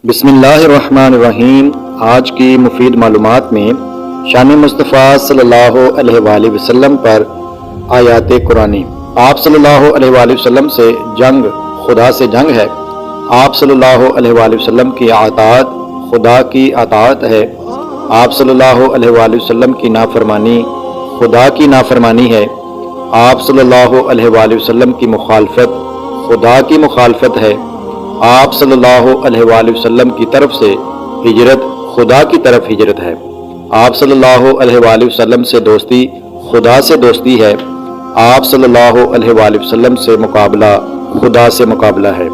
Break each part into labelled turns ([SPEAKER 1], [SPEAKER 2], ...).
[SPEAKER 1] बिस्मिल्लाहिर्रहमानिर्रहीम। आज की मुफीद मालूमात में शान मुस्तफ़ा सल्लल्लाहु अलैहि वालैहि वसल्लम पर आयात कुरानी। आप सल्लल्लाहु अलैहि वसल्लम से जंग खुदा से जंग है। आप सल्लल्लाहु अलैहि वसल्लम की अताअत खुदा की अताअत है। आप सल्लल्लाहु अलैहि वसल्लम की नाफरमानी खुदा की नाफरमानी है। आप सल्लल्लाहु अलैहि वसल्लम की मुखालफत खुदा की मुखालफत है। आप सल्लल्लाहु अलैहि वसल्लम की तरफ से हिजरत खुदा की तरफ हिजरत है। आप सल्लल्लाहु अलैहि वसल्लम से दोस्ती खुदा से दोस्ती है। आप सल्लल्लाहु अलैहि वसल्लम से मुकाबला खुदा से मुकाबला है।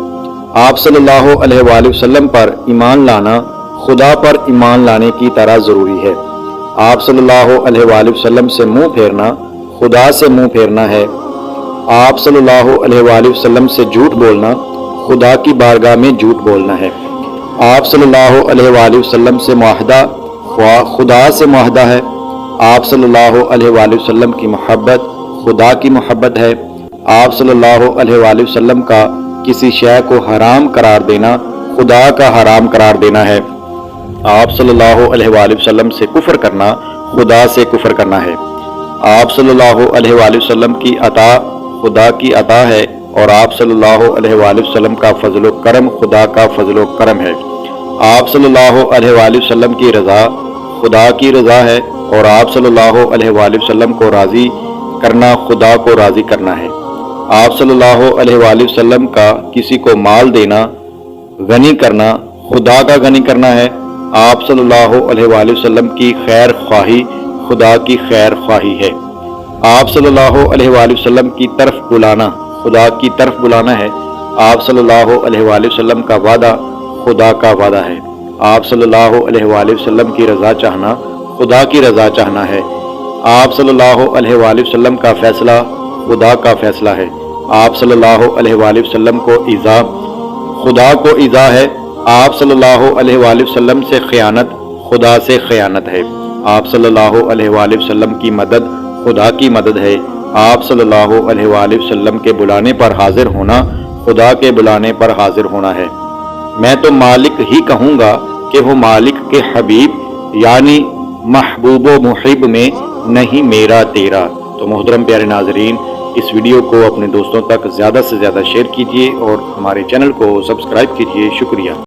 [SPEAKER 1] आप सल्लल्लाहु अलैहि वसल्लम पर ईमान लाना खुदा पर ईमान लाने की तरह ज़रूरी है। आप सल्लल्लाहु अलैहि वसल्लम से मुँह फेरना खुदा से मुँह फेरना है। आप सल्लल्लाहु अलैहि वसल्लम से झूठ बोलना खुदा की बारगाह में झूठ बोलना है। आप सल्लल्लाहु अलैहि वसल्लम से मुआहदा खुदा से मुआहदा है। आप सल्लल्लाहु अलैहि वसल्लम की मोहब्बत खुदा की मोहब्बत है। आप सल्लल्लाहु अलैहि वसल्लम का किसी शय को हराम करार देना खुदा का हराम करार देना है। आप सल्लल्लाहु अलैहि वसल्लम से कुफ्र करना खुदा से कुफ्र करना है। आप सल्लल्लाहु अलैहि वसल्लम की अता खुदा की अता है और आप सल्लल्लाहु अलैहि वसल्लम का फजल करम खुदा का फजल करम है। आप सल्लल्लाहु अलैहि वसल्लम की रज़ा खुदा की रज़ा है और आप सल्लल्लाहु अलैहि वसल्लम को राज़ी करना खुदा को राज़ी करना है। आप सल्लल्लाहु अलैहि वसल्लम का किसी को माल देना गनी करना खुदा का गनी करना है। आप सल्लल्लाहु अलैहि वसल्लम की खैर ख्वाही खुदा की खैर ख्वाही है। आप सल्लल्लाहु अलैहि वसल्लम की तरफ बुलाना खुदा की तरफ बुलाना है। आप सल्लल्लाहु अलैहि वसल्लम का वादा खुदा का वादा है। आप सल्लल्लाहु अलैहि वसल्लम की रज़ा चाहना खुदा की रज़ा चाहना है। आप सल्लल्लाहु अलैहि वसल्लम का फ़ैसला खुदा का फ़ैसला है। आप सल्लल्लाहु अलैहि वसल्लम को ईज़ा खुदा को ईज़ा है। आप सल्लल्लाहु अलैहि वसल्लम से ख़यानत खुदा से ख़यानत है। आप सल्लल्लाहु अलैहि वसल्लम की मदद खुदा की मदद है। आप सल्लल्लाहु अलैहि वसल्लम के बुलाने पर हाजिर होना खुदा के बुलाने पर हाजिर होना है। मैं तो मालिक ही कहूँगा कि वो मालिक के हबीब यानी महबूब व मुहिब में, नहीं मेरा तेरा। तो मोहतरम प्यारे नाजरीन, इस वीडियो को अपने दोस्तों तक ज़्यादा से ज़्यादा शेयर कीजिए और हमारे चैनल को सब्सक्राइब कीजिए। शुक्रिया।